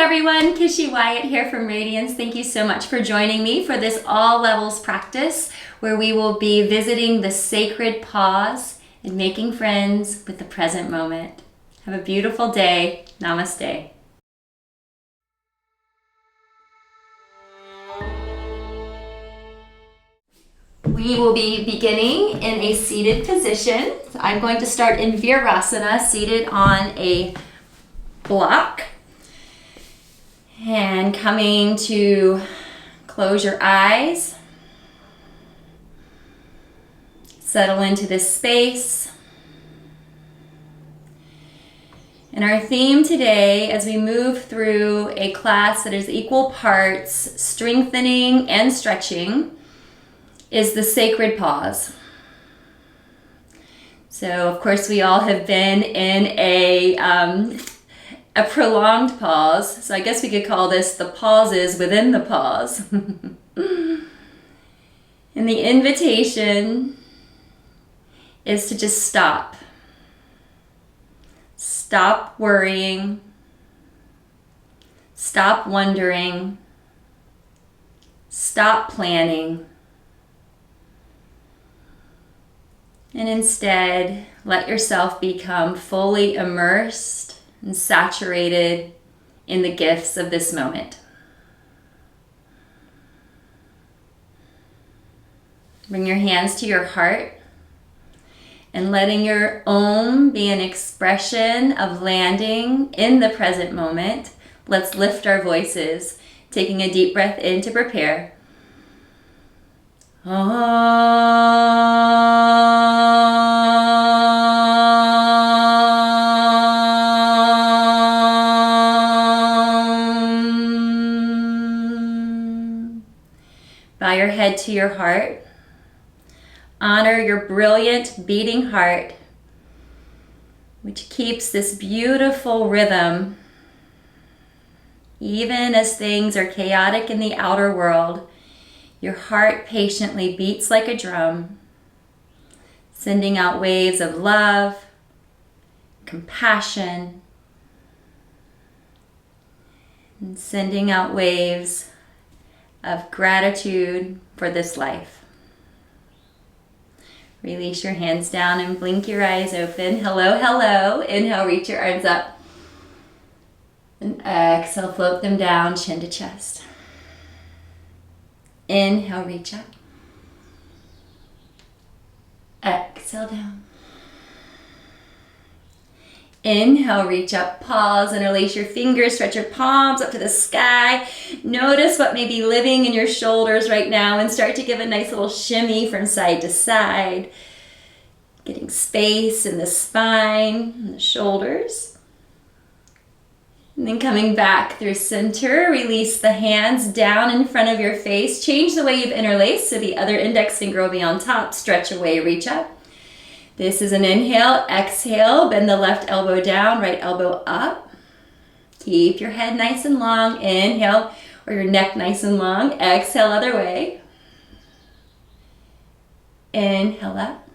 everyone, Kishie Wyatt here from Radiance. Thank you so much for joining me for this all levels practice where we will be visiting the sacred pause and making friends with the present moment. Have a beautiful day. Namaste. We will be beginning in a seated position. So I'm going to start in virasana, seated on a block. And coming to close your eyes. Settle into this space. And our theme today, as we move through a class that is equal parts strengthening and stretching, is the sacred pause. So, of course, we all have been in a prolonged pause. So I guess we could call this the pauses within the pause. And the invitation is to just stop. Stop worrying. Stop wondering. Stop planning. And instead, let yourself become fully immersed and saturated in the gifts of this moment. Bring your hands to your heart and letting your Om be an expression of landing in the present moment. Let's lift our voices, taking a deep breath in to prepare. Bow your head to your heart. Honor your brilliant beating heart, which keeps this beautiful rhythm. Even as things are chaotic in the outer world, your heart patiently beats like a drum, sending out waves of love, compassion, and sending out waves of gratitude for this life. Release your hands down and blink your eyes open. Hello, hello. Inhale, reach your arms up. And exhale, float them down, chin to chest. Inhale, reach up. Exhale, down. Inhale, reach up, pause, interlace your fingers, stretch your palms up to the sky. Notice what may be living in your shoulders right now and start to give a nice little shimmy from side to side. Getting space in the spine and the shoulders. And then coming back through center, release the hands down in front of your face. Change the way you've interlaced so the other index finger will be on top. Stretch away, reach up. This is an inhale, exhale, bend the left elbow down, right elbow up. Keep your head nice and long, inhale, or your neck nice and long. Exhale, other way. Inhale up.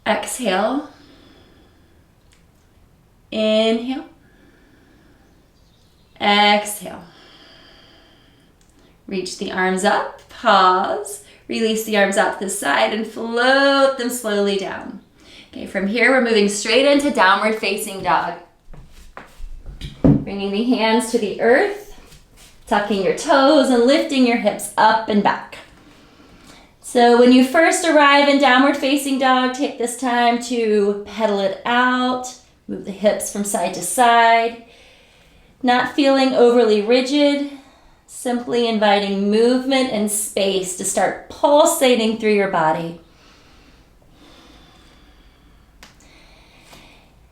Exhale. Inhale. Exhale. Reach the arms up, pause. Release the arms out to the side and float them slowly down. Okay, from here we're moving straight into downward facing dog. Bringing the hands to the earth, tucking your toes and lifting your hips up and back. So when you first arrive in downward facing dog, take this time to pedal it out, move the hips from side to side, not feeling overly rigid. Simply inviting movement and space to start pulsating through your body.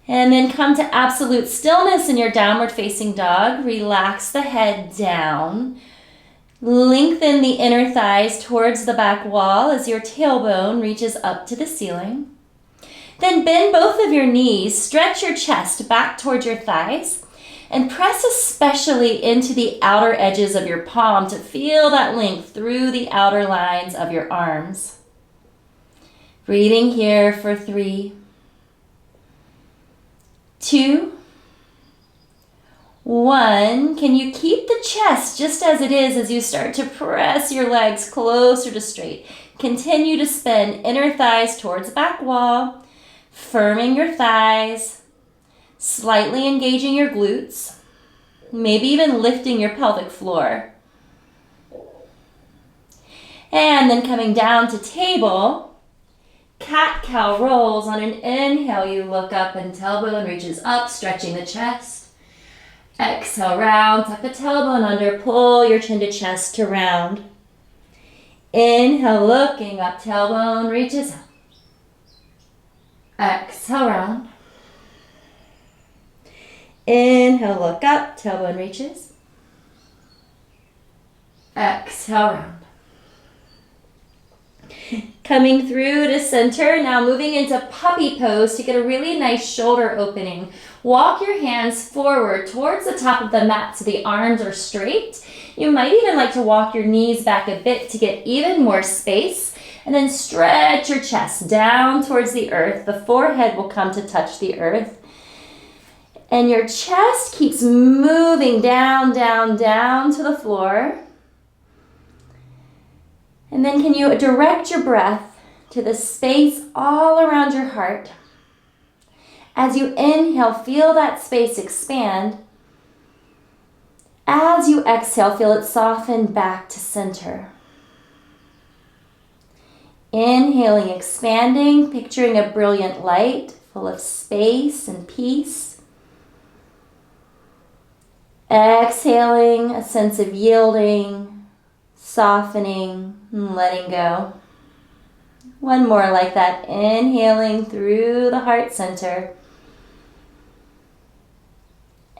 And then come to absolute stillness in your downward facing dog. Relax the head down. Lengthen the inner thighs towards the back wall as your tailbone reaches up to the ceiling. Then bend both of your knees, stretch your chest back towards your thighs, and press especially into the outer edges of your palm to feel that length through the outer lines of your arms. Breathing here for 3, 2, 1, can you keep the chest just as it is as you start to press your legs closer to straight? Continue to spin inner thighs towards back wall, firming your thighs, slightly engaging your glutes, maybe even lifting your pelvic floor. And then coming down to table, cat-cow rolls. On an inhale, you look up and tailbone reaches up, stretching the chest. Exhale, round, tuck the tailbone under, pull your chin to chest to round. Inhale, looking up, tailbone reaches up. Exhale, round. Inhale, look up, tailbone reaches. Exhale, round. Coming through to center, now moving into puppy pose to get a really nice shoulder opening. Walk your hands forward towards the top of the mat so the arms are straight. You might even like to walk your knees back a bit to get even more space. And then stretch your chest down towards the earth. The forehead will come to touch the earth. And your chest keeps moving down, down, down to the floor. And then can you direct your breath to the space all around your heart? As you inhale, feel that space expand. As you exhale, feel it soften back to center. Inhaling, expanding, picturing a brilliant light full of space and peace. Exhaling, a sense of yielding, softening, and letting go. One more like that. Inhaling through the heart center.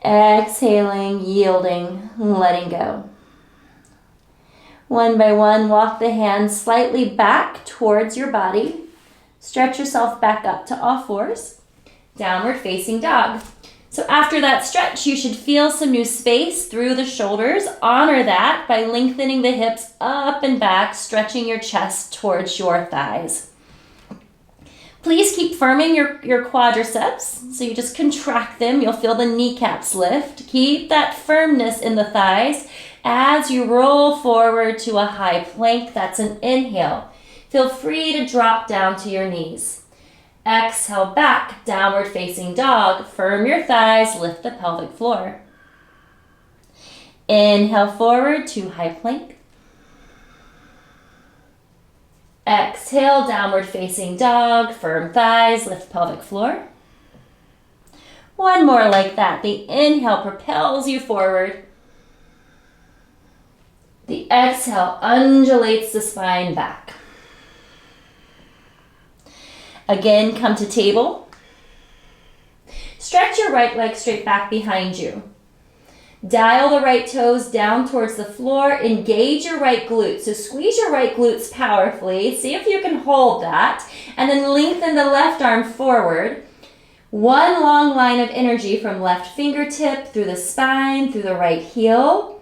Exhaling, yielding, and letting go. One by one, walk the hands slightly back towards your body. Stretch yourself back up to all fours. Downward facing dog. So after that stretch, you should feel some new space through the shoulders. Honor that by lengthening the hips up and back, stretching your chest towards your thighs. Please keep firming your quadriceps. So you just contract them. You'll feel the kneecaps lift. Keep that firmness in the thighs as you roll forward to a high plank. That's an inhale. Feel free to drop down to your knees. Exhale back, downward facing dog. Firm your thighs, lift the pelvic floor. Inhale forward to high plank. Exhale, downward facing dog. Firm thighs, lift pelvic floor. One more like that. The inhale propels you forward. The exhale undulates the spine back. Again, come to table. Stretch your right leg straight back behind you. Dial the right toes down towards the floor. Engage your right glutes. So squeeze your right glutes powerfully. See if you can hold that. And then lengthen the left arm forward. One long line of energy from left fingertip through the spine, through the right heel.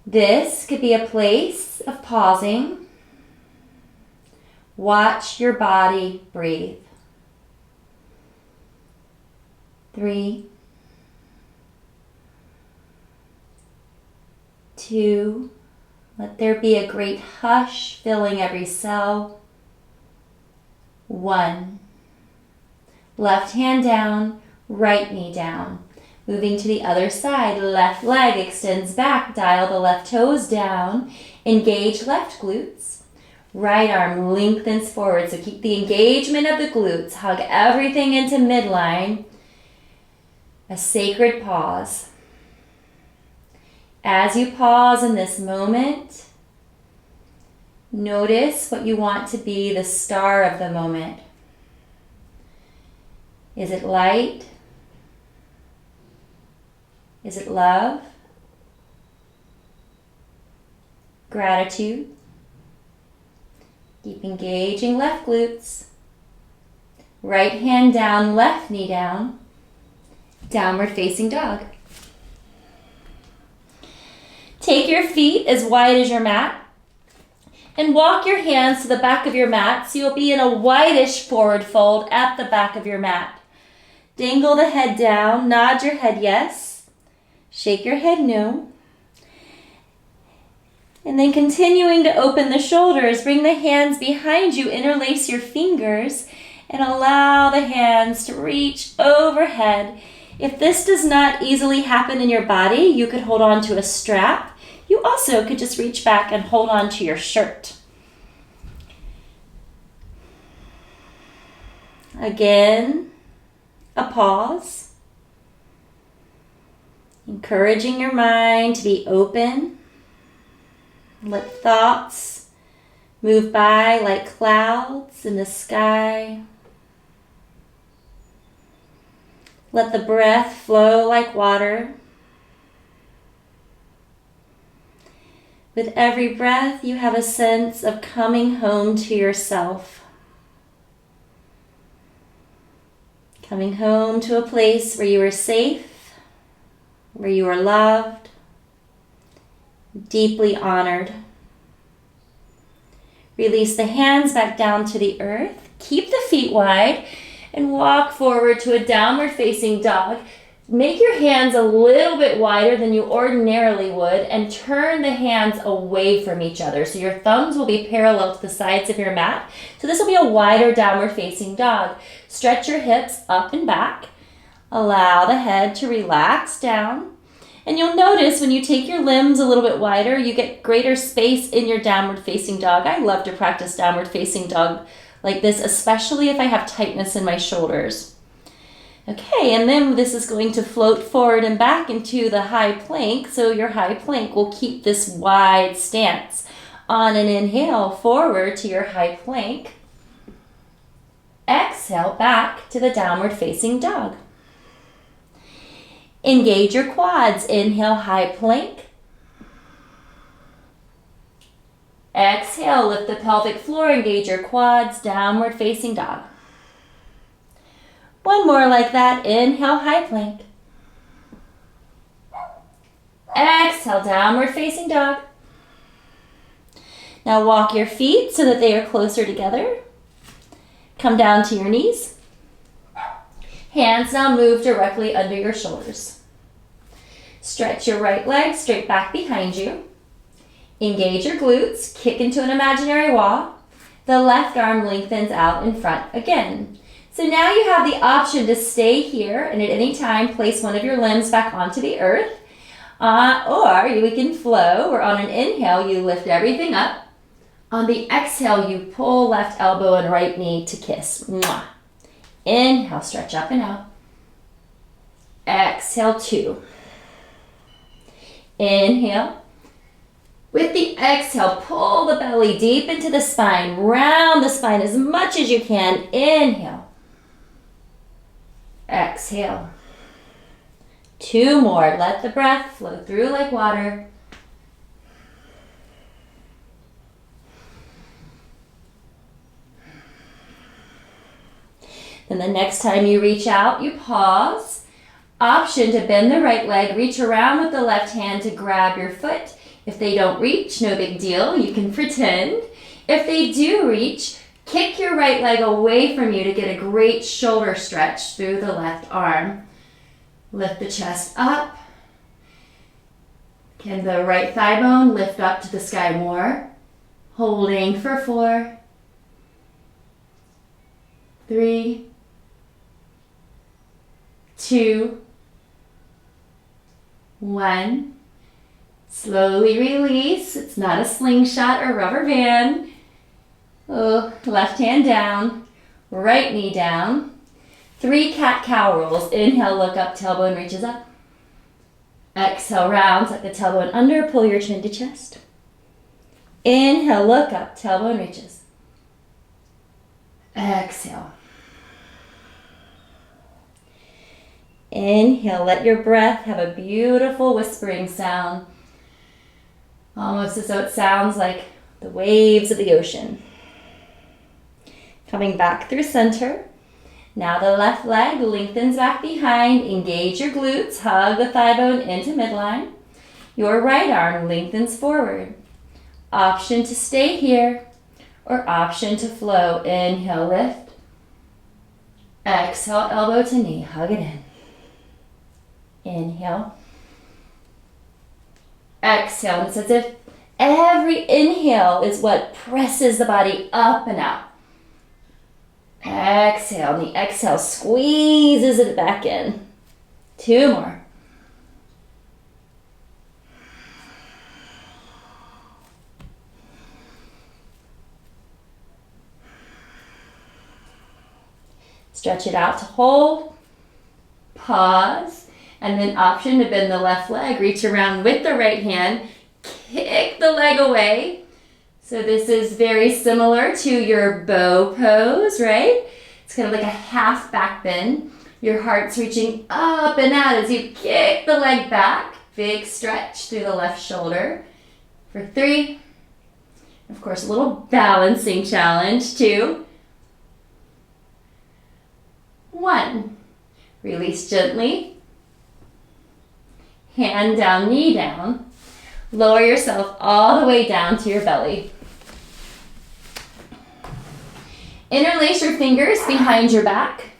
This could be a place of pausing. Watch your body breathe. 3, 2, let there be a great hush filling every cell. 1, left hand down, right knee down. Moving to the other side, left leg extends back, dial the left toes down, engage left glutes. Right arm lengthens forward, so keep the engagement of the glutes. Hug everything into midline. A sacred pause. As you pause in this moment, notice what you want to be the star of the moment. Is it light? Is it love? Gratitude? Keep engaging left glutes. Right hand down, left knee down. Downward facing dog. Take your feet as wide as your mat and walk your hands to the back of your mat so you'll be in a whitish forward fold at the back of your mat. Dangle the head down, nod your head yes. Shake your head no. And then continuing to open the shoulders, bring the hands behind you, interlace your fingers, and allow the hands to reach overhead. If this does not easily happen in your body, you could hold on to a strap. You also could just reach back and hold on to your shirt. Again, a pause. Encouraging your mind to be open. Let thoughts move by like clouds in the sky. Let the breath flow like water. With every breath, you have a sense of coming home to yourself. Coming home to a place where you are safe, where you are loved, deeply honored. Release the hands back down to the earth. Keep the feet wide and walk forward to a downward facing dog. Make your hands a little bit wider than you ordinarily would and turn the hands away from each other. So your thumbs will be parallel to the sides of your mat. So this will be a wider downward facing dog. Stretch your hips up and back. Allow the head to relax down. And you'll notice when you take your limbs a little bit wider, you get greater space in your downward facing dog. I love to practice downward facing dog like this, especially if I have tightness in my shoulders. Okay, and then this is going to float forward and back into the high plank. So your high plank will keep this wide stance. On an inhale, forward to your high plank. Exhale, back to the downward facing dog. Engage your quads. Inhale, high plank. Exhale, lift the pelvic floor, engage your quads, downward facing dog. One more like that. Inhale, high plank. Exhale, downward facing dog. Now walk your feet so that they are closer together. Come down to your knees. Hands now move directly under your shoulders. Stretch your right leg straight back behind you. Engage your glutes, kick into an imaginary wall. The left arm lengthens out in front again. So now you have the option to stay here and at any time place one of your limbs back onto the earth. Or we can flow, where on an inhale you lift everything up. On the exhale you pull left elbow and right knee to kiss. Mwah. Inhale, stretch up and out. Exhale, 2. Inhale. With the exhale, pull the belly deep into the spine. Round the spine as much as you can. Inhale. Exhale. 2 more. Let the breath flow through like water. Then the next time you reach out, you pause. Option to bend the right leg. Reach around with the left hand to grab your foot. If they don't reach, no big deal. You can pretend. If they do reach, kick your right leg away from you to get a great shoulder stretch through the left arm. Lift the chest up. Can the right thigh bone lift up to the sky more? Holding for 4, 3, 2, 1. Slowly release. It's not a slingshot or rubber band. Left hand down, right knee down. 3 cat-cow rolls. Inhale, look up, tailbone reaches up. Exhale, round, tuck the tailbone under, pull your chin to chest. Inhale, look up, tailbone reaches. Exhale. Inhale, let your breath have a beautiful whispering sound. Almost as though it sounds like the waves of the ocean. Coming back through center. Now the left leg lengthens back behind. Engage your glutes. Hug the thigh bone into midline. Your right arm lengthens forward. Option to stay here or option to flow. Inhale, lift. Exhale, elbow to knee. Hug it in. Inhale. Exhale. And it's as if every inhale is what presses the body up and out. Exhale. And the exhale squeezes it back in. 2 more. Stretch it out to hold. Pause. And then option to bend the left leg. Reach around with the right hand. Kick the leg away. So this is very similar to your bow pose, right? It's kind of like a half back bend. Your heart's reaching up and out as you kick the leg back. Big stretch through the left shoulder. For 3. Of course, a little balancing challenge. 2. 1. Release gently. Hand down, knee down. Lower yourself all the way down to your belly. Interlace your fingers behind your back.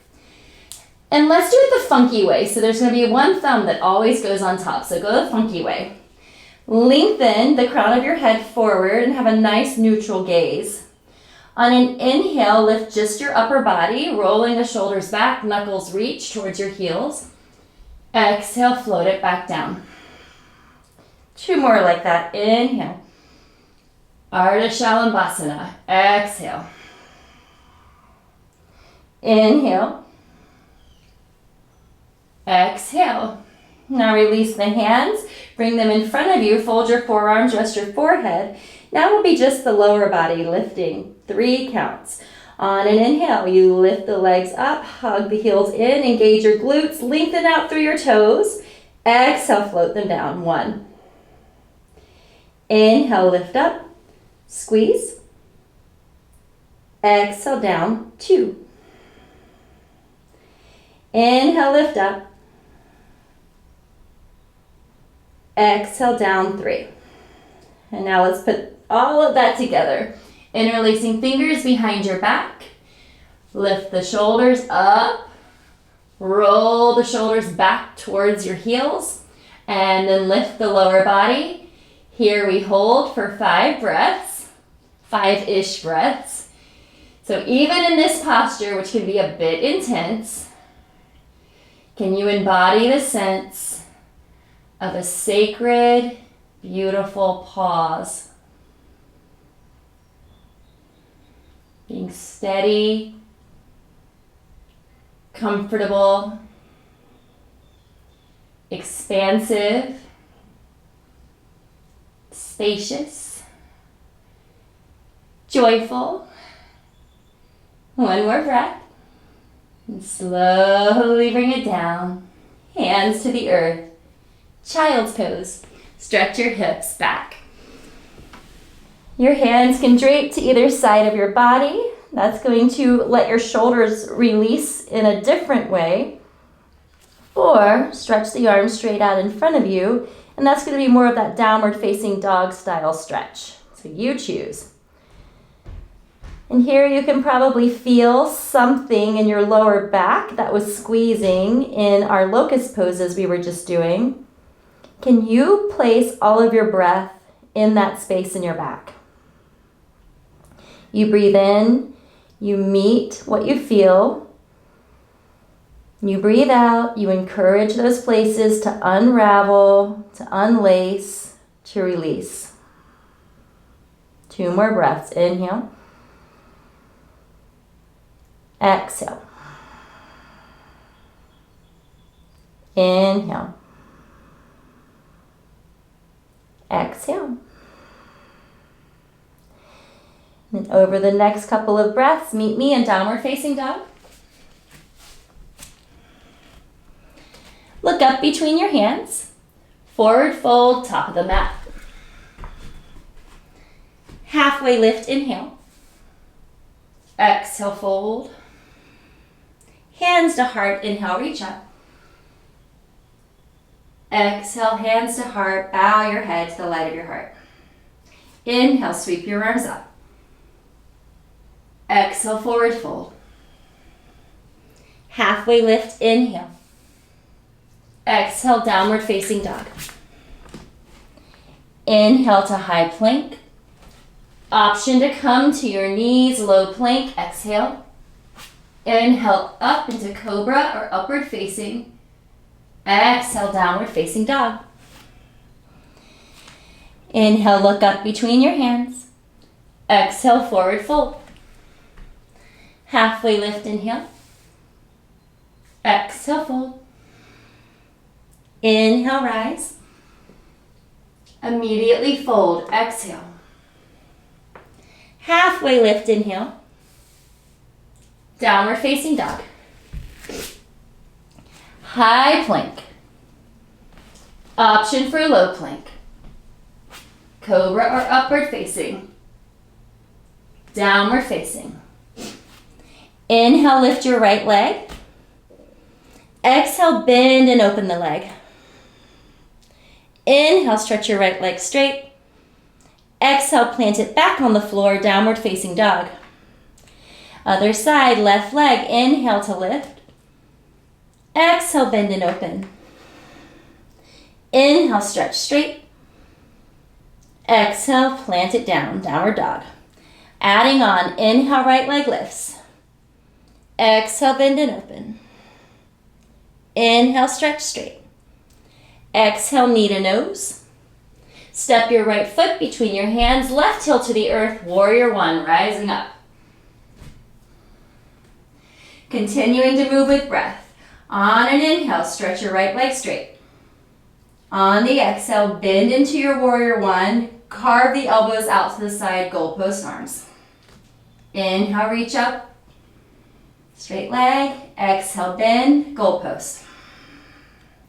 And let's do it the funky way. So there's going to be one thumb that always goes on top. So go the funky way. Lengthen the crown of your head forward and have a nice neutral gaze. On an inhale, lift just your upper body, rolling the shoulders back, knuckles reach towards your heels. Exhale, float it back down. 2 more like that. Inhale. Ardha Shalabhasana. Exhale. Inhale. Exhale. Now release the hands. Bring them in front of you. Fold your forearms, rest your forehead. Now it will be just the lower body lifting. 3 counts. On an inhale, you lift the legs up, hug the heels in, engage your glutes, lengthen out through your toes. Exhale, float them down. 1. Inhale, lift up, squeeze. Exhale, down. 2. Inhale, lift up. Exhale, down. 3. And now let's put all of that together. Interlacing fingers behind your back. Lift the shoulders up. Roll the shoulders back towards your heels. And then lift the lower body. Here we hold for 5 breaths. 5-ish breaths. So even in this posture, which can be a bit intense, can you embody the sense of a sacred, beautiful pause? Being steady, comfortable, expansive, spacious, joyful. 1 more breath. And slowly bring it down. Hands to the earth. Child's pose. Stretch your hips back. Your hands can drape to either side of your body. That's going to let your shoulders release in a different way. Or stretch the arms straight out in front of you, and that's going to be more of that downward facing dog style stretch. So you choose. And here you can probably feel something in your lower back that was squeezing in our locust poses we were just doing. Can you place all of your breath in that space in your back? You breathe in, you meet what you feel. You breathe out, you encourage those places to unravel, to unlace, to release. 2 more breaths. Inhale. Exhale. Inhale. Exhale. And over the next couple of breaths, meet me in downward facing dog. Look up between your hands. Forward fold, top of the mat. Halfway lift, inhale. Exhale, fold. Hands to heart, inhale, reach up. Exhale, hands to heart, bow your head to the light of your heart. Inhale, sweep your arms up. Exhale, forward fold. Halfway lift, inhale. Exhale, downward facing dog. Inhale to high plank. Option to come to your knees, low plank, exhale. Inhale up into cobra or upward facing. Exhale, downward facing dog. Inhale, look up between your hands. Exhale, forward fold. Halfway lift, inhale. Exhale, fold. Inhale, rise. Immediately fold, exhale. Halfway lift, inhale. Downward facing dog. High plank. Option for low plank. Cobra or upward facing. Downward facing. Inhale, lift your right leg. Exhale, bend and open the leg. Inhale, stretch your right leg straight. Exhale, plant it back on the floor, downward facing dog. Other side, left leg, inhale to lift. Exhale, bend and open. Inhale, stretch straight. Exhale, plant it down, downward dog. Adding on, inhale, right leg lifts. Exhale, bend and open. Inhale, stretch straight. Exhale, knee to nose. Step your right foot between your hands, left heel to the earth, warrior one, rising up. Continuing to move with breath. On an inhale, stretch your right leg straight. On the exhale, bend into your warrior one, carve the elbows out to the side, goalpost arms. Inhale, reach up. Straight leg, exhale, bend, goalpost.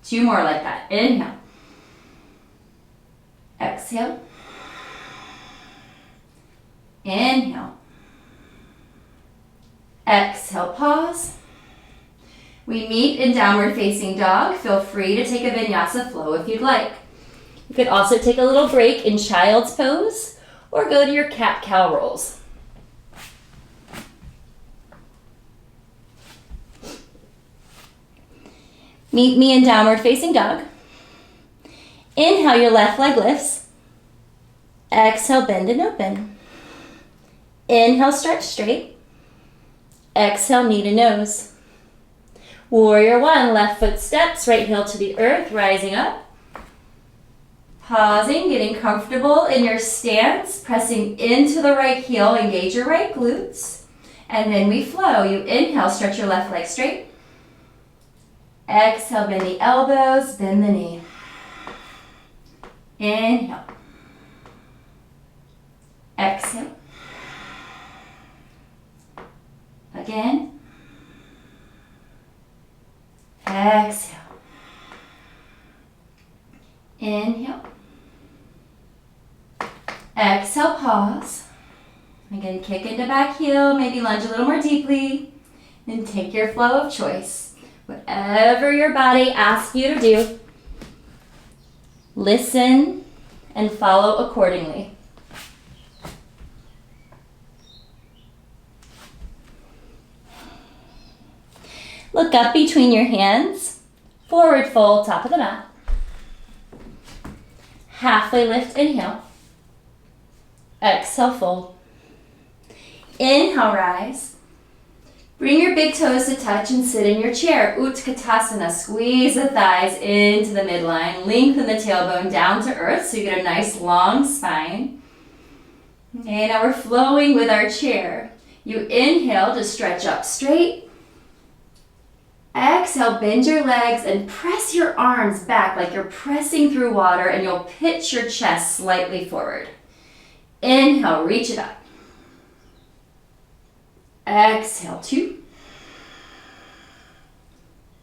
2 more like that. Inhale. Exhale. Inhale. Exhale, pause. We meet in downward facing dog. Feel free to take a vinyasa flow if you'd like. You could also take a little break in child's pose or go to your cat-cow rolls. Meet me in downward facing dog. Inhale, your left leg lifts. Exhale, bend and open. Inhale, stretch straight. Exhale, knee to nose. Warrior one, left foot steps, right heel to the earth, rising up. Pausing, getting comfortable in your stance, pressing into the right heel, engage your right glutes. And then we flow. You inhale, stretch your left leg straight. Exhale, bend the elbows, bend the knee. Inhale. Exhale. Again. Exhale. Inhale. Exhale, pause. Again, kick into back heel, maybe lunge a little more deeply. And take your flow of choice. Whatever your body asks you to do, listen and follow accordingly. Look up between your hands, forward fold, top of the mat. Halfway lift, inhale. Exhale, fold. Inhale, rise. Bring your big toes to touch and sit in your chair. Utkatasana. Squeeze the thighs into the midline. Lengthen the tailbone down to earth so you get a nice long spine. Okay, now we're flowing with our chair. You inhale to stretch up straight. Exhale, bend your legs and press your arms back like you're pressing through water, and you'll pitch your chest slightly forward. Inhale, reach it up. Exhale, 2.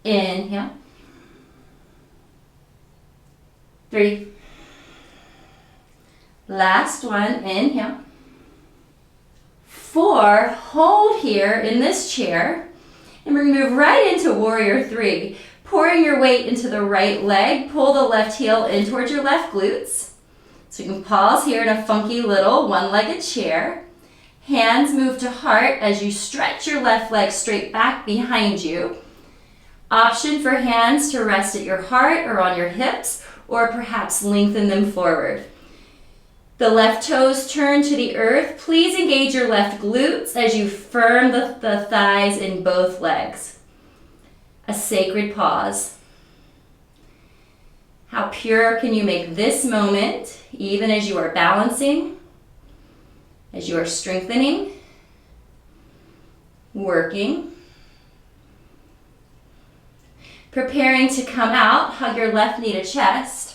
Inhale. 3. Last one, inhale. 4, hold here in this chair. And we're going to move right into warrior 3. Pouring your weight into the right leg, pull the left heel in towards your left glutes. So you can pause here in a funky little one-legged chair. Hands move to heart as you stretch your left leg straight back behind you. Option for hands to rest at your heart or on your hips, or perhaps lengthen them forward. The left toes turn to the earth. Please engage your left glutes as you firm the thighs in both legs. A sacred pause. How pure can you make this moment, even as you are balancing, as you are strengthening, working, preparing to come out, hug your left knee to chest,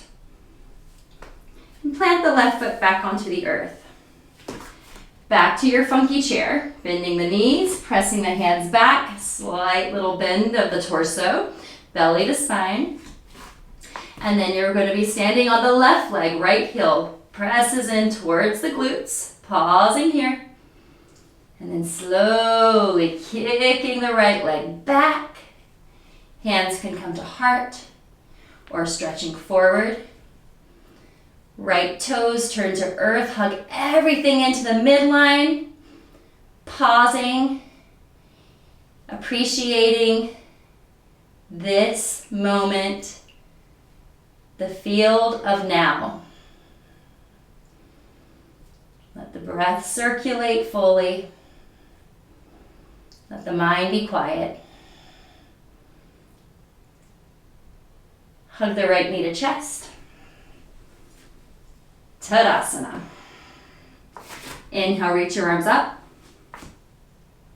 and plant the left foot back onto the earth. Back to your funky chair, bending the knees, pressing the hands back, slight little bend of the torso, belly to spine. And then you're going to be standing on the left leg, right heel presses in towards the glutes, pausing here. And then slowly kicking the right leg back. Hands can come to heart or stretching forward. Right toes turn to earth, hug everything into the midline. Pausing, appreciating this moment. The field of now. Let the breath circulate fully. Let the mind be quiet. Hug the right knee to chest. Tadasana. Inhale, reach your arms up.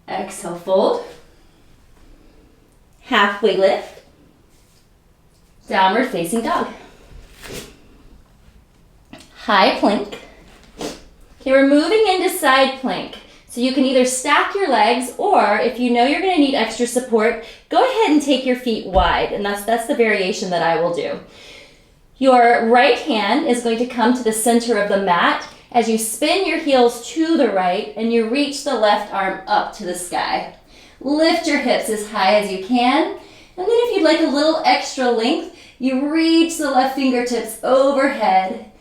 Exhale, fold. Halfway lift. Downward facing dog. High plank. Okay, we're moving into side plank. So you can either stack your legs, or if you know you're going to need extra support, go ahead and take your feet wide. And that's the variation that I will do. Your right hand is going to come to the center of the mat as you spin your heels to the right and you reach the left arm up to the sky. Lift your hips as high as you can. And then if you'd like a little extra length, you reach the left fingertips overhead.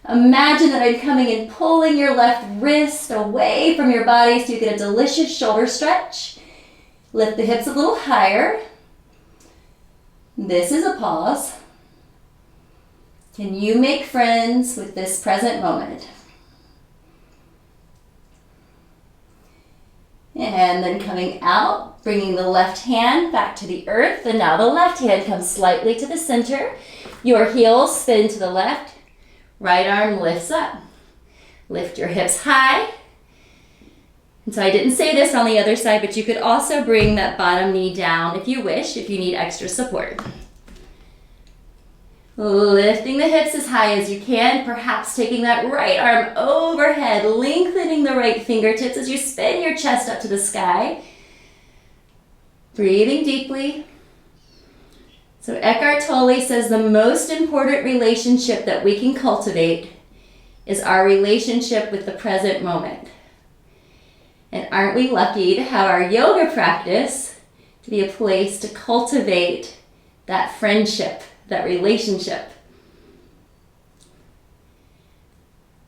Imagine that I'm coming and pulling your left wrist away from your body so you get a delicious shoulder stretch. Lift the hips a little higher. This is a pause. Can you make friends with this present moment? And then coming out, bringing the left hand back to the earth. And now the left hand comes slightly to the center. Your heels spin to the left. Right arm lifts up. Lift your hips high. And so I didn't say this on the other side, but you could also bring that bottom knee down if you wish, if you need extra support. Lifting the hips as high as you can, perhaps taking that right arm overhead, lengthening the right fingertips as you spin your chest up to the sky. Breathing deeply. So Eckhart Tolle says the most important relationship that we can cultivate is our relationship with the present moment. And aren't we lucky to have our yoga practice to be a place to cultivate that friendship, that relationship.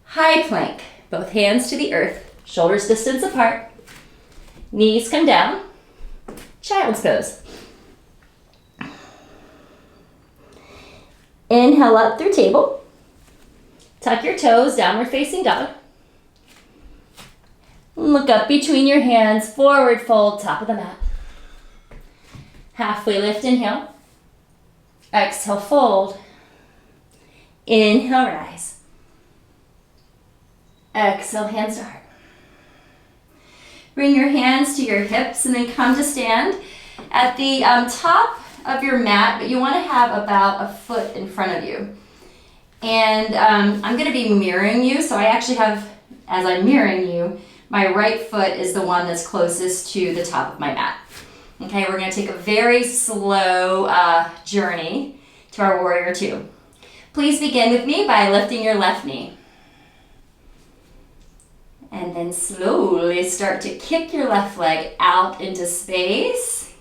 High plank, both hands to the earth, shoulders distance apart, knees come down, child's pose. Inhale up through table. Tuck your toes, downward facing dog. Look up between your hands, forward fold, top of the mat. Halfway lift, inhale. Exhale, fold. Inhale, rise. Exhale, hands to heart. Bring your hands to your hips and then come to stand at the top of your mat, but you want to have about a foot in front of you. And I'm going to be mirroring you, so I actually have, as I'm mirroring you, my right foot is the one that's closest to the top of my mat. Okay, we're going to take a very slow journey to our warrior two. Please begin with me by lifting your left knee. And then slowly start to kick your left leg out into space.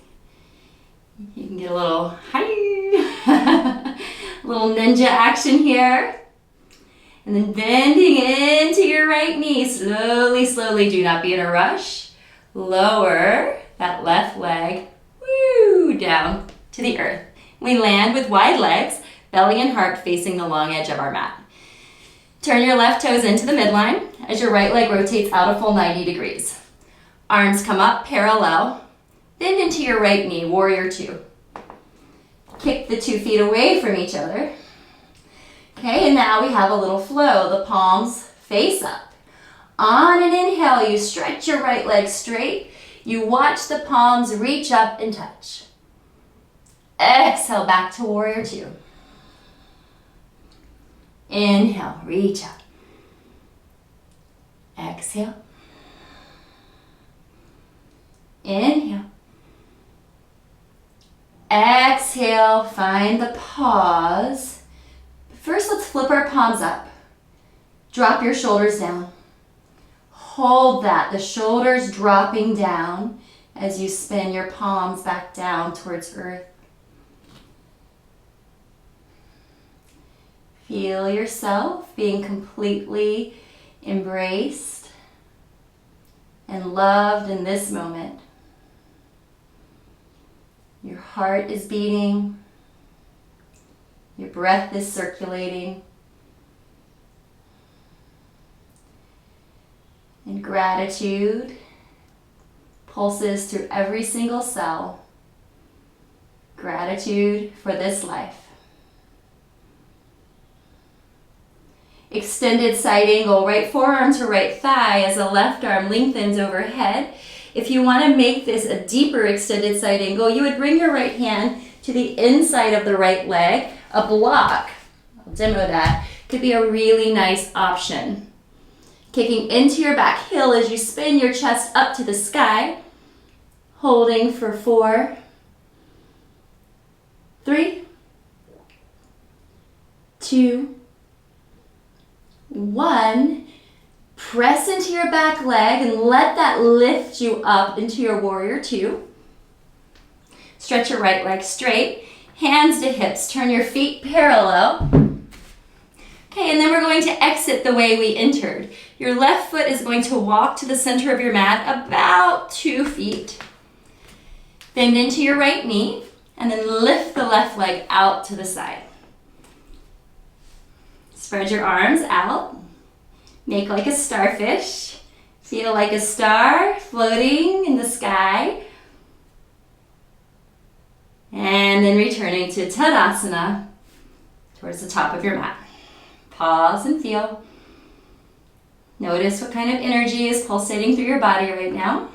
You can get a little hi, little ninja action here. And then bending into your right knee, slowly, slowly, do not be in a rush. Lower that left leg, down to the earth. We land with wide legs, belly and heart facing the long edge of our mat. Turn your left toes into the midline as your right leg rotates out a full 90 degrees. Arms come up parallel. Bend into your right knee, warrior two. Kick the 2 feet away from each other. Okay, and now we have a little flow. The palms face up. On an inhale, you stretch your right leg straight. You watch the palms reach up and touch. Exhale, back to warrior two. Inhale, reach up. Exhale. Inhale. Exhale, find the pause. First, let's flip our palms up. Drop your shoulders down. Hold that, the shoulders dropping down as you spin your palms back down towards earth. Feel yourself being completely embraced and loved in this moment. Your heart is beating. Your breath is circulating. And gratitude pulses through every single cell. Gratitude for this life. Extended side angle, right forearm to right thigh as the left arm lengthens overhead. If you want to make this a deeper extended side angle, you would bring your right hand to the inside of the right leg. A block, I'll demo that, could be a really nice option. Kicking into your back heel as you spin your chest up to the sky. Holding for 4, 3, 2, 1. Press into your back leg and let that lift you up into your warrior two. Stretch your right leg straight, hands to hips, turn your feet parallel. Okay, and then we're going to exit the way we entered. Your left foot is going to walk to the center of your mat about 2 feet. Bend into your right knee and then lift the left leg out to the side. Spread your arms out. Make like a starfish. Feel like a star floating in the sky. And then returning to Tadasana towards the top of your mat. Pause and feel. Notice what kind of energy is pulsating through your body right now.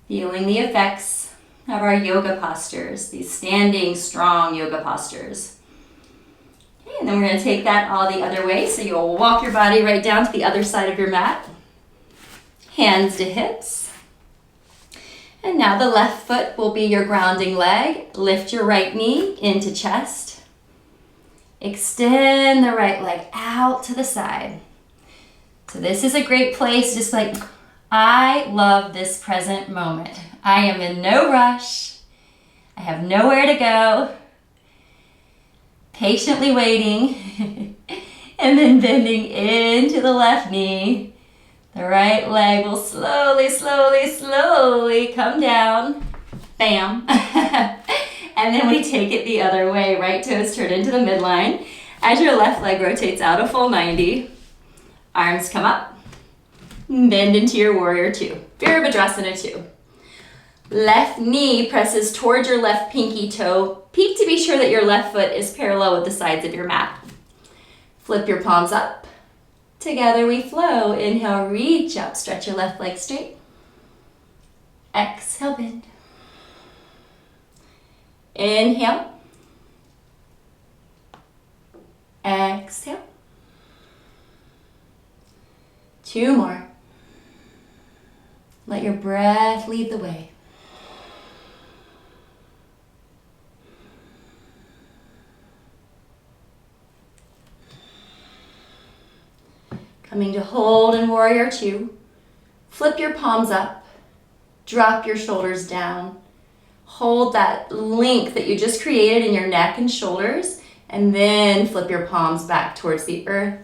Feeling the effects of our yoga postures, these standing, strong yoga postures. Okay, and then we're going to take that all the other way. So you'll walk your body right down to the other side of your mat. Hands to hips. And now the left foot will be your grounding leg. Lift your right knee into chest. Extend the right leg out to the side. So this is a great place, just like I love this present moment. I am in no rush. I have nowhere to go. Patiently waiting. And then bending into the left knee. The right leg will slowly, slowly, slowly come down. Bam. And then we take it the other way. Right toes turn into the midline. As your left leg rotates out a full 90. Arms come up. Bend into your warrior two. Virabhadrasana 2. Left knee presses towards your left pinky toe. Peek to be sure that your left foot is parallel with the sides of your mat. Flip your palms up. Together we flow. Inhale, reach up. Stretch your left leg straight. Exhale, bend. Inhale. Exhale. 2 more. Let your breath lead the way. Coming to hold in warrior two. Flip your palms up. Drop your shoulders down. Hold that length that you just created in your neck and shoulders, and then flip your palms back towards the earth.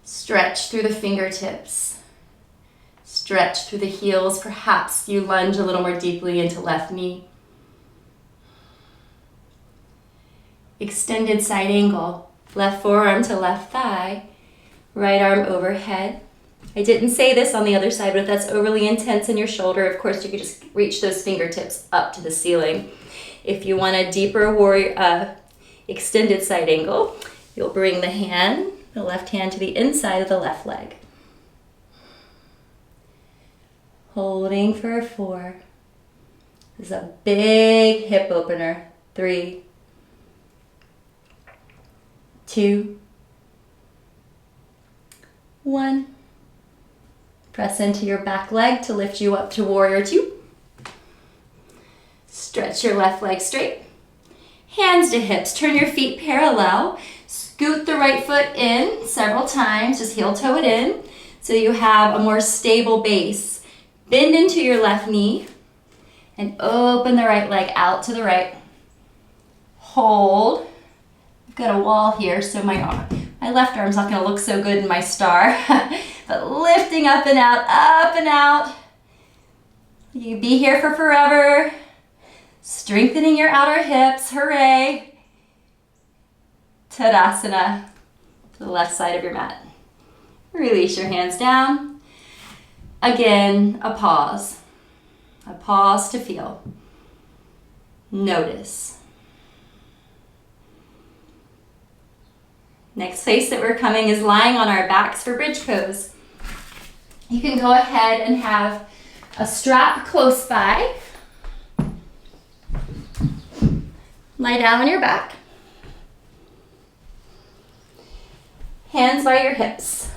Stretch through the fingertips. Stretch through the heels. Perhaps you lunge a little more deeply into left knee. Extended side angle. Left forearm to left thigh. Right arm overhead. I didn't say this on the other side, but if that's overly intense in your shoulder, of course, you could just reach those fingertips up to the ceiling. If you want a deeper warrior, extended side angle, you'll bring the left hand to the inside of the left leg. Holding for 4. This is a big hip opener. 3, 2, 1. Press into your back leg to lift you up to warrior 2. Stretch your left leg straight. Hands to hips. Turn your feet parallel. Scoot the right foot in several times. Just heel toe it in so you have a more stable base. Bend into your left knee and open the right leg out to the right. Hold. I've got a wall here, so my left arm's not going to look so good in my star. But lifting up and out, up and out. You can be here for forever. Strengthening your outer hips, hooray. Tadasana to the left side of your mat. Release your hands down. Again, a pause. A pause to feel. Notice. Next place that we're coming is lying on our backs for bridge pose. You can go ahead and have a strap close by. Lie down on your back. Hands by your hips.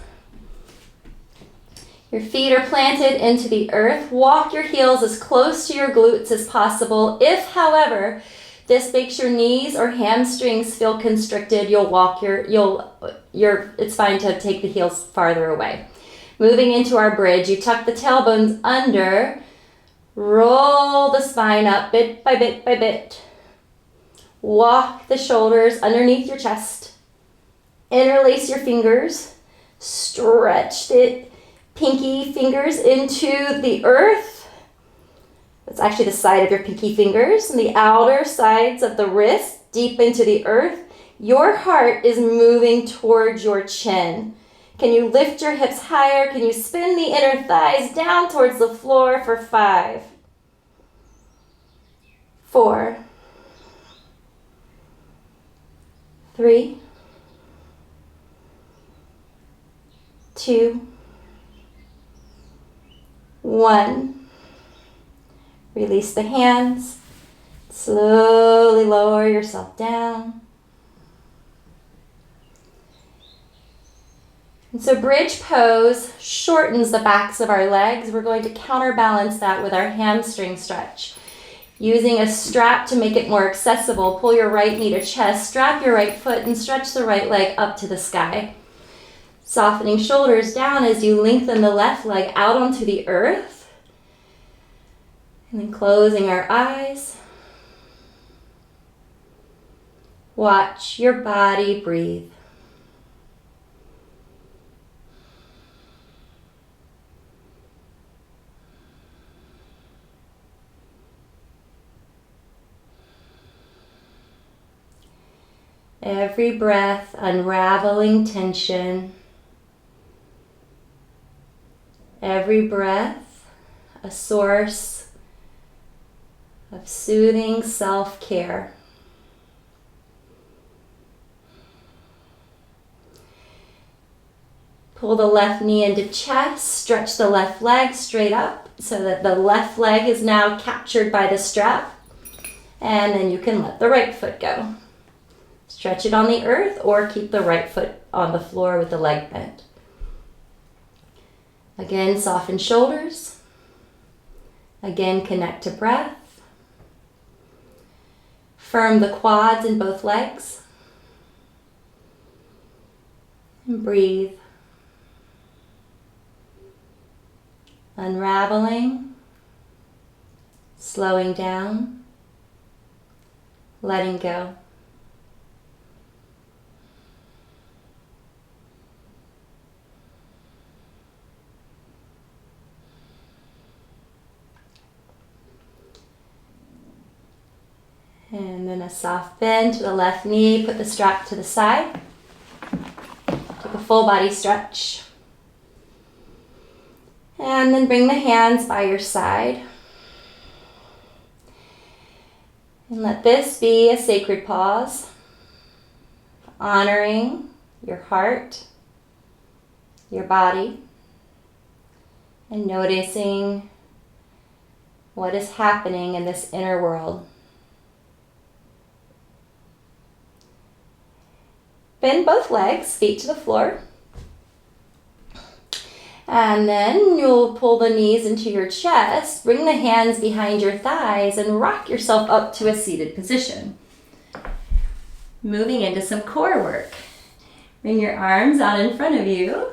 Your feet are planted into the earth. Walk your heels as close to your glutes as possible. If, however, this makes your knees or hamstrings feel constricted, it's fine to take the heels farther away. Moving into our bridge, you tuck the tailbones under, roll the spine up bit by bit by bit. Walk the shoulders underneath your chest. Interlace your fingers. Stretch the pinky fingers into the earth. That's actually the side of your pinky fingers and the outer sides of the wrist deep into the earth. Your heart is moving towards your chin. Can you lift your hips higher? Can you spin the inner thighs down towards the floor for 5, 4, 3, 2, 1. Release the hands. Slowly lower yourself down. And so bridge pose shortens the backs of our legs. We're going to counterbalance that with our hamstring stretch. Using a strap to make it more accessible, pull your right knee to chest, strap your right foot, and stretch the right leg up to the sky. Softening shoulders down as you lengthen the left leg out onto the earth. And then closing our eyes. Watch your body breathe. Every breath unraveling tension. Every breath a source of soothing self-care. Pull the left knee into chest, stretch the left leg straight up so that the left leg is now captured by the strap. And then you can let the right foot go. Stretch it on the earth or keep the right foot on the floor with the leg bent. Again, soften shoulders. Again, connect to breath. Firm the quads in both legs. And breathe. Unraveling. Slowing down. Letting go. And then a soft bend to the left knee, put the strap to the side. full body stretch. And then bring the hands by your side. And let this be a sacred pause, honoring your heart, your body, and noticing what is happening in this inner world. Bend both legs, feet to the floor. And then you'll pull the knees into your chest, bring the hands behind your thighs, and rock yourself up to a seated position. Moving into some core work. Bring your arms out in front of you.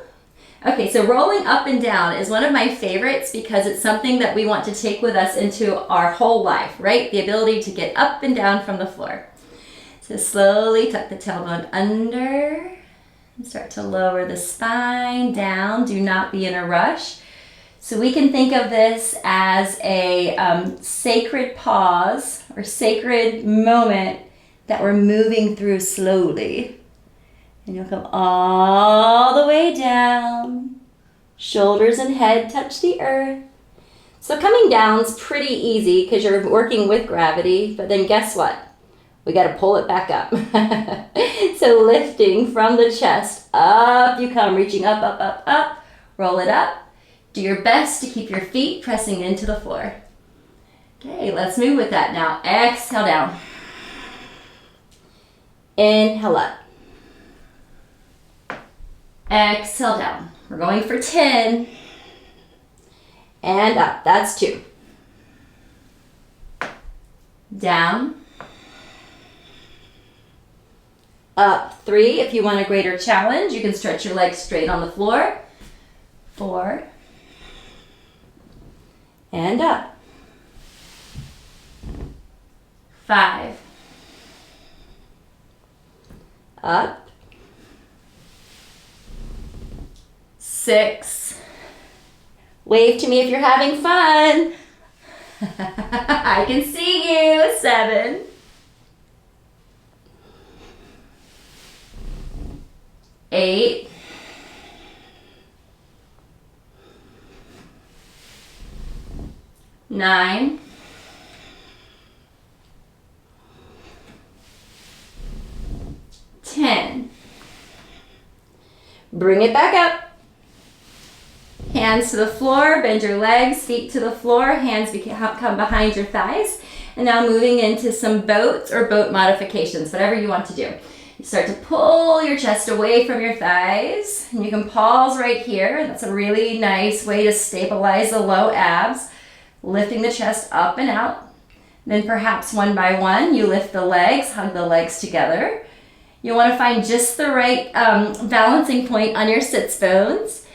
Okay, so rolling up and down is one of my favorites because it's something that we want to take with us into our whole life, right? The ability to get up and down from the floor. So slowly tuck the tailbone under. And start to lower the spine down. Do not be in a rush. So we can think of this as a sacred pause or sacred moment that we're moving through slowly. And you'll come all the way down. Shoulders and head touch the earth. So coming down's pretty easy because you're working with gravity, but then guess what? We got to pull it back up. So lifting from the chest, up you come, reaching up, up, up, up. Roll it up. Do your best to keep your feet pressing into the floor. Okay, let's move with that now. Exhale down. Inhale up. Exhale down. We're going for 10. And up. That's 2. Down. Up 3. If you want a greater challenge, you can stretch your legs straight on the floor. 4. And up. 5. Up. 6. Wave to me if you're having fun. I can see you. 7. 8. 9. 10. Bring it back up. Hands to the floor, bend your legs, feet to the floor, hands come behind your thighs. And now moving into some boats or boat modifications, whatever you want to do. You start to pull your chest away from your thighs. And you can pause right here. That's a really nice way to stabilize the low abs. Lifting the chest up and out. Then perhaps one by one, you lift the legs, hug the legs together. You want to find just the right balancing point on your sits bones.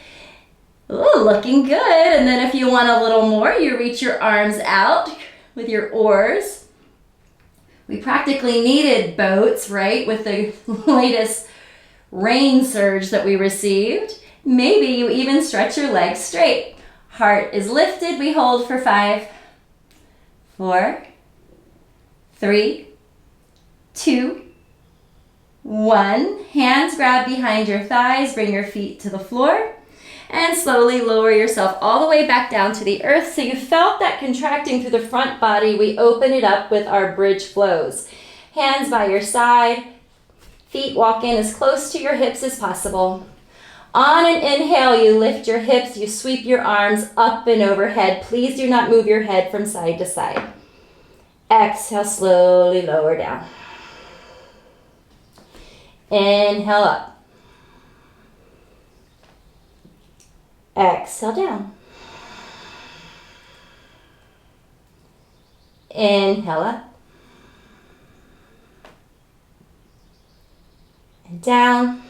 Ooh, looking good. And then if you want a little more, you reach your arms out with your oars. We practically needed boats, right, with the latest rain surge that we received. Maybe you even stretch your legs straight. Heart is lifted. We hold for 5, 4, 3, 2, 1. Hands grab behind your thighs. Bring your feet to the floor. And slowly lower yourself all the way back down to the earth. So you felt that contracting through the front body. We open it up with our bridge flows. Hands by your side. Feet walk in as close to your hips as possible. On an inhale, you lift your hips. You sweep your arms up and overhead. Please do not move your head from side to side. Exhale, slowly lower down. Inhale up. Exhale down. Inhale up. And down.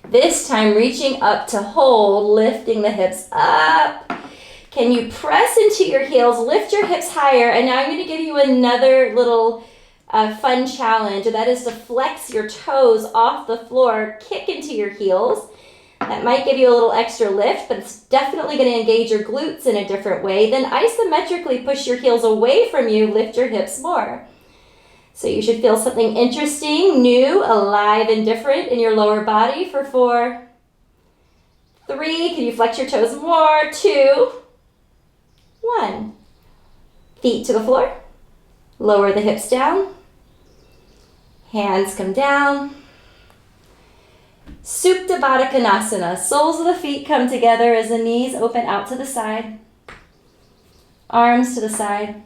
This time reaching up to hold, lifting the hips up. Can you press into your heels, lift your hips higher, and now I'm going to give you another little fun challenge, and that is to flex your toes off the floor, kick into your heels. That might give you a little extra lift, but it's definitely going to engage your glutes in a different way. Then isometrically push your heels away from you, lift your hips more. So you should feel something interesting, new, alive, and different in your lower body for 4, 3. Can you flex your toes more? 2, 1. Feet to the floor. Lower the hips down. Hands come down. Supta Baddha Konasana. Soles of the feet come together as the knees open out to the side. Arms to the side.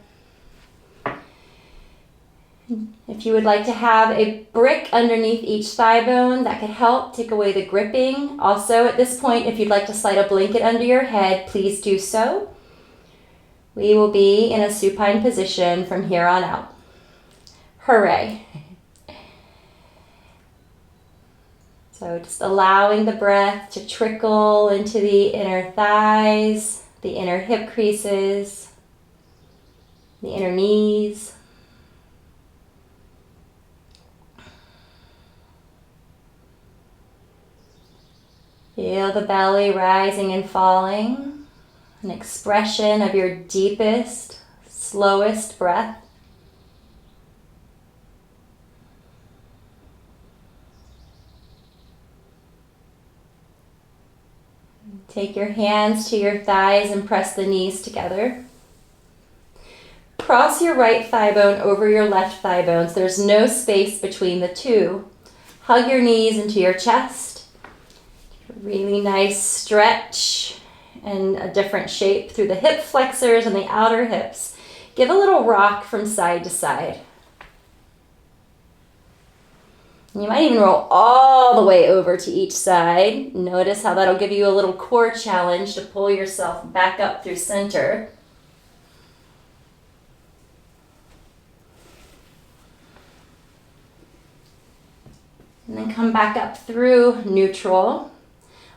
If you would like to have a brick underneath each thigh bone, that could help take away the gripping. Also, at this point, if you'd like to slide a blanket under your head, please do so. We will be in a supine position from here on out. Hooray! So just allowing the breath to trickle into the inner thighs, the inner hip creases, the inner knees. Feel the belly rising and falling, an expression of your deepest, slowest breath. Take your hands to your thighs and press the knees together. Cross your right thigh bone over your left thigh bone so there's no space between the two. Hug your knees into your chest. Really nice stretch and a different shape through the hip flexors and the outer hips. Give a little rock from side to side. You might even roll all the way over to each side. Notice how that'll give you a little core challenge to pull yourself back up through center. And then come back up through neutral.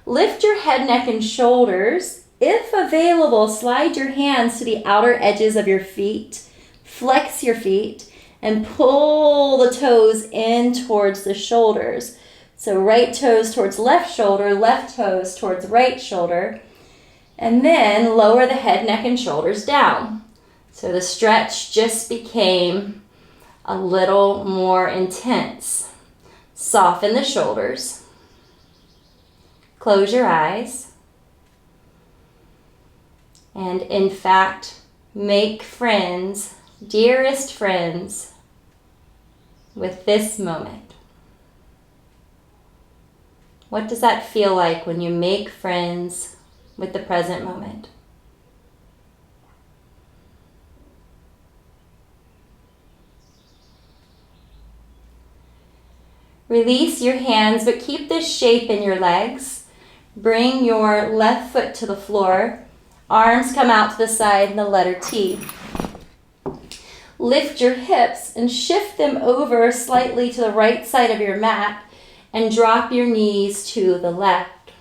Lift your head, neck, and shoulders. If available, slide your hands to the outer edges of your feet. Flex your feet and pull the toes in towards the shoulders. So right toes towards left shoulder, left toes towards right shoulder. And then lower the head, neck, and shoulders down. So the stretch just became a little more intense. Soften the shoulders. Close your eyes. And in fact, make friends, dearest friends, with this moment. What does that feel like when you make friends with the present moment? Release your hands, but keep this shape in your legs. Bring your left foot to the floor. Arms come out to the side in the letter T. Lift your hips and shift them over slightly to the right side of your mat and drop your knees to the left.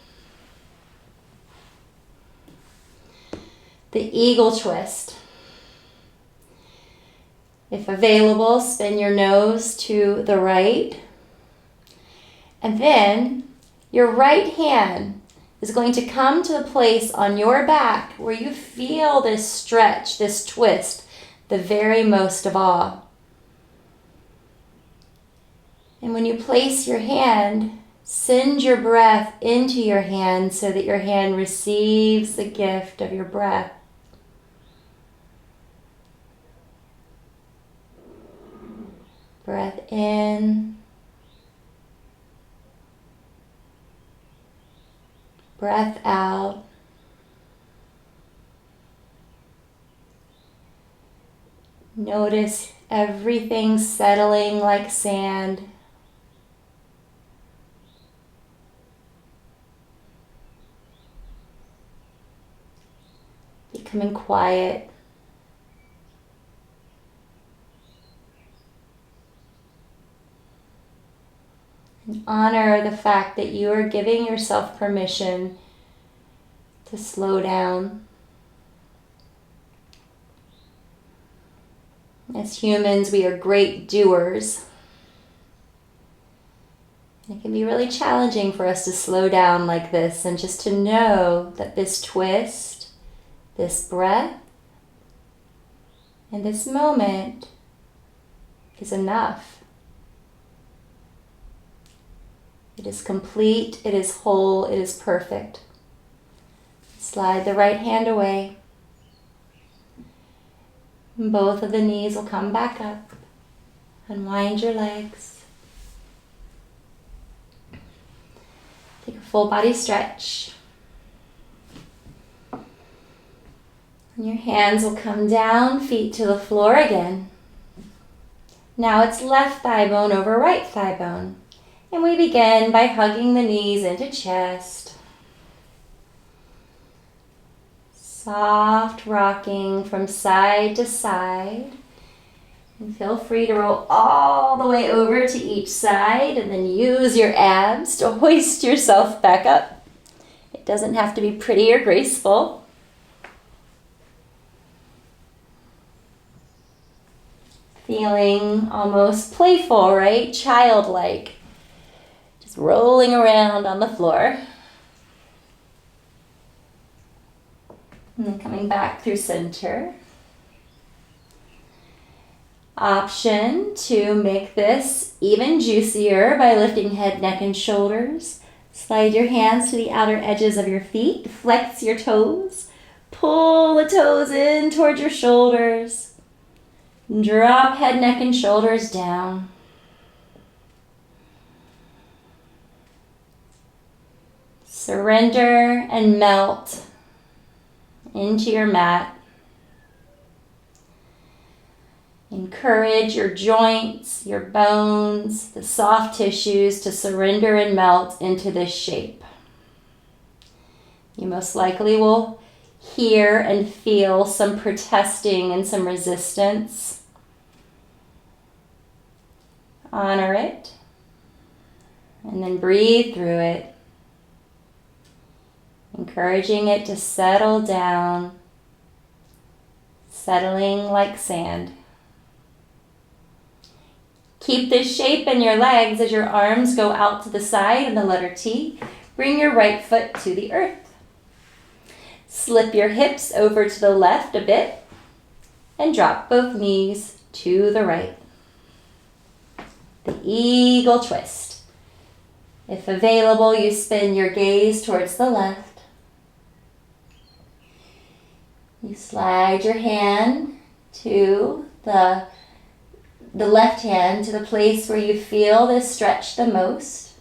The eagle twist. If available, spin your nose to the right. And then your right hand is going to come to the place on your back where you feel this stretch, this twist, the very most of all. And when you place your hand, send your breath into your hand so that your hand receives the gift of your breath. Breath in. Breath out. Notice everything settling like sand. Becoming quiet. And honor the fact that you are giving yourself permission to slow down. As humans, we are great doers. It can be really challenging for us to slow down like this and just to know that this twist, this breath, and this moment is enough. It is complete, it is whole, it is perfect. Slide the right hand away. Both of the knees will come back up. Unwind your legs. Take a full body stretch. And your hands will come down, feet to the floor again. Now it's left thigh bone over right thigh bone. And we begin by hugging the knees into chest. Soft rocking from side to side. And feel free to roll all the way over to each side and then use your abs to hoist yourself back up. It doesn't have to be pretty or graceful. Feeling almost playful, right? Childlike. Just rolling around on the floor. And then coming back through center. Option to make this even juicier by lifting head, neck, and shoulders. Slide your hands to the outer edges of your feet. Flex your toes. Pull the toes in towards your shoulders. Drop head, neck, and shoulders down. Surrender and melt into your mat. Encourage your joints, your bones, the soft tissues to surrender and melt into this shape. You most likely will hear and feel some protesting and some resistance. Honor it, and then breathe through it, encouraging it to settle down, settling like sand. Keep this shape in your legs as your arms go out to the side in the letter T. Bring your right foot to the earth. Slip your hips over to the left a bit and drop both knees to the right. The eagle twist. If available, you spin your gaze towards the left. You slide your hand to the left hand to the place where you feel this stretch the most.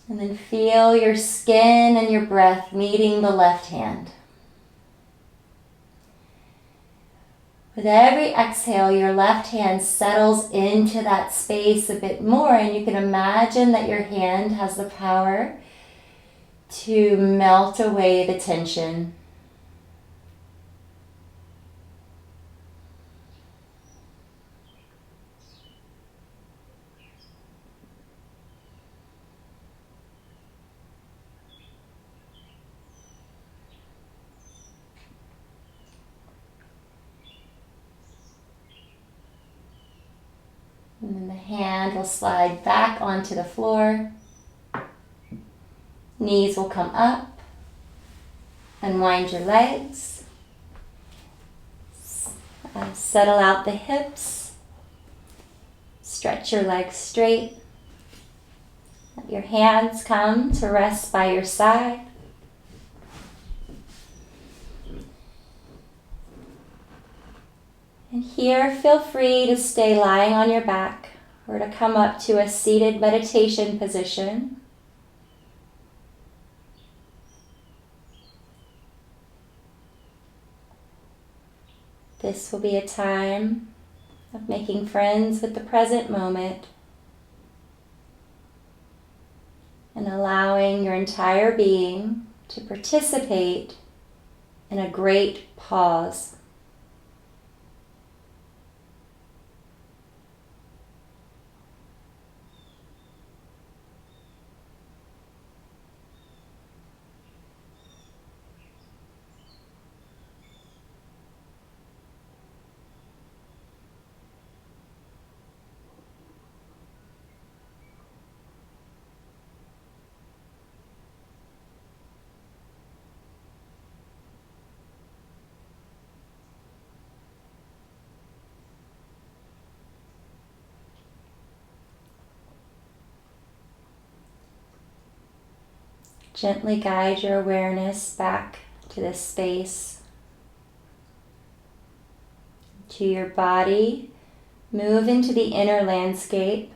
And then feel your skin and your breath meeting the left hand. With every exhale, your left hand settles into that space a bit more, and you can imagine that your hand has the power to melt away the tension. And then the hand will slide back onto the floor. Knees will come up. Unwind your legs. Settle out the hips. Stretch your legs straight. Let your hands come to rest by your side. And here, feel free to stay lying on your back or to come up to a seated meditation position. This will be a time of making friends with the present moment and allowing your entire being to participate in a great pause. Gently guide your awareness back to this space, to your body. Move into the inner landscape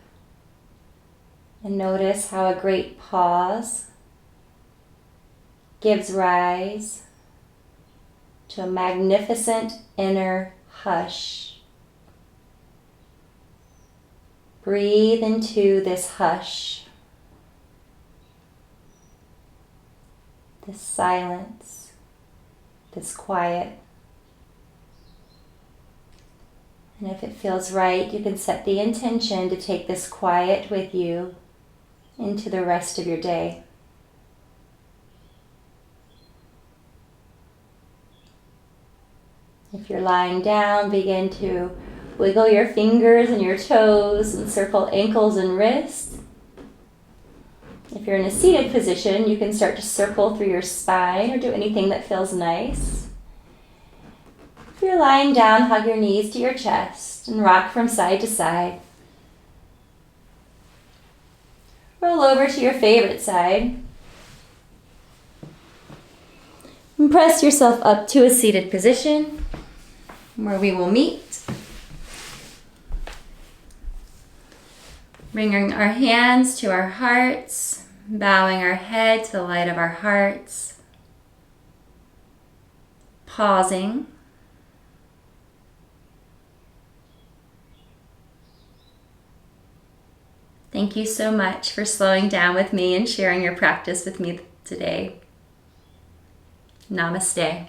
and notice how a great pause gives rise to a magnificent inner hush. Breathe into this hush, this silence, this quiet. And if it feels right, you can set the intention to take this quiet with you into the rest of your day. If you're lying down, begin to wiggle your fingers and your toes and circle ankles and wrists. If you're in a seated position, you can start to circle through your spine or do anything that feels nice. If you're lying down, hug your knees to your chest and rock from side to side. Roll over to your favorite side. And press yourself up to a seated position where we will meet. Bringing our hands to our hearts, bowing our head to the light of our hearts. Pausing. Thank you so much for slowing down with me and sharing your practice with me today. Namaste.